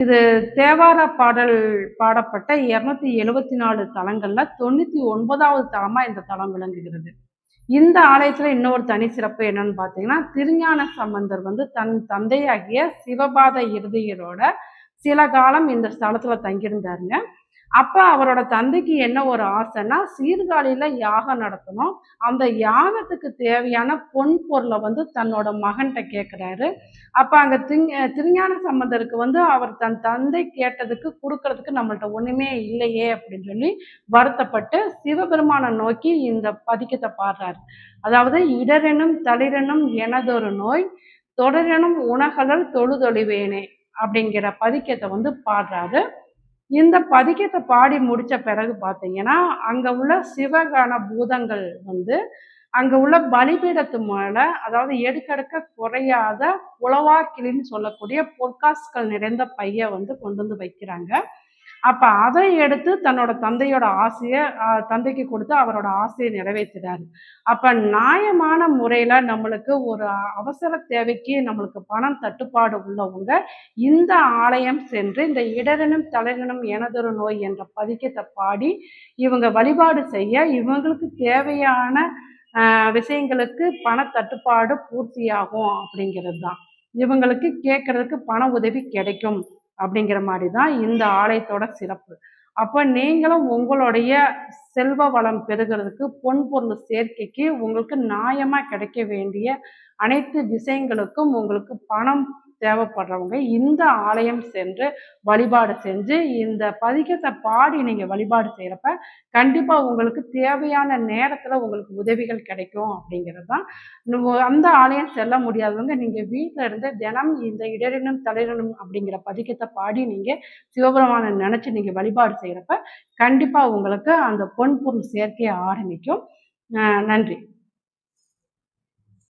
தேவார பாடல் பாடப்பட்ட 274 தலங்கள்ல 99வது தலமா இந்த தலம் விளங்குகிறது. இந்த ஆலயத்துல இன்னொரு தனி சிறப்பு என்னன்னு பார்த்தீங்கன்னா, திருஞான சம்பந்தர் தன் தந்தையாகிய சிவபாத இருதயரோட சில காலம் இந்த ஸ்தலத்துல தங்கியிருந்தாருங்க. அப்ப அவரோட தந்தைக்கு என்ன ஒரு ஆசைன்னா, சீர்காழியில யாகம் நடத்தணும். அந்த யாகத்துக்கு தேவையான பொன் பொருள தன்னோட மகன்ட்ட கேட்கிறாரு. அப்ப அங்க திருஞான சம்பந்தருக்கு அவர் தன் தந்தை கேட்டதுக்கு குடுக்கறதுக்கு நம்மள்ட்ட ஒண்ணுமே இல்லையே அப்படின்னு சொல்லி வருத்தப்பட்டு சிவபெருமான நோக்கி இந்த பதிகத்தை பாடுறாரு. அதாவது இடரெனும் தளிரெனும் எனதொரு நோய் தொடரெனும் உணகலல் தொழுதொழிவேனே அப்படிங்கிற பதிகத்தை பாடுறாரு. இந்த பதிகத்தை பாடி முடிச்ச பிறகு பார்த்தீங்கன்னா, அங்க உள்ள சிவகண பூதங்கள் அங்க உள்ள பலிபீடத்து மேல, அதாவது எடுக்கடுக்க குறையாத உலவாக்கிளின்னு சொல்லக்கூடிய பொற்காசுகள் நிறைந்த பைய கொண்டு வைக்கிறாங்க. அப்ப அதை எடுத்து தன்னோட தந்தையோட ஆசைய தந்தைக்கு கொடுத்து அவரோட ஆசையை நிறைவேத்துறாரு. அப்ப நியாயமான முறையில நம்மளுக்கு ஒரு அவசர தேவைக்கு நம்மளுக்கு பணம் தட்டுப்பாடு உள்ளவங்க இந்த ஆலயம் சென்று இந்த இடரெனும் தளரெனும் எனதொரு நோய் என்ற பதிகத்தை பாடி இவங்க வழிபாடு செய்ய இவங்களுக்கு தேவையான விஷயங்களுக்கு பண தட்டுப்பாடு பூர்த்தியாகும் அப்படிங்கிறது தான். இவங்களுக்கு கேட்கறதுக்கு பண உதவி கிடைக்கும் அப்படிங்கிற மாதிரி தான் இந்த ஆலயத்தோட சிறப்பு. அப்ப நீங்களும் உங்களுடைய செல்வ வளம் பெறுகிறதுக்கு பொன் பொருள் சேர்க்கைக்கு உங்களுக்கு நியாயமா கிடைக்க வேண்டிய அனைத்து விஷயங்களுக்கும் உங்களுக்கு பணம் தேவைப்படுறவங்க இந்த ஆலயம் சென்று வழிபாடு செஞ்சு இந்த பதிகத்தை பாடி நீங்க வழிபாடு செய்யறப்ப கண்டிப்பா உங்களுக்கு தேவையான நேரத்துல உங்களுக்கு உதவிகள் கிடைக்கும் அப்படிங்கிறது தான். அந்த ஆலயம் செல்ல முடியாதவங்க நீங்க வீட்டுல இருந்து தினம் இந்த இடரெனும் தளிரெனும் அப்படிங்கிற பதிகத்தை பாடி நீங்க சிவபெருமானை நினைச்சு நீங்க வழிபாடு செய்யறப்ப கண்டிப்பா உங்களுக்கு அந்த பொன் பொருள் சேர்க்கைய ஆரம்பிக்கும். நன்றி.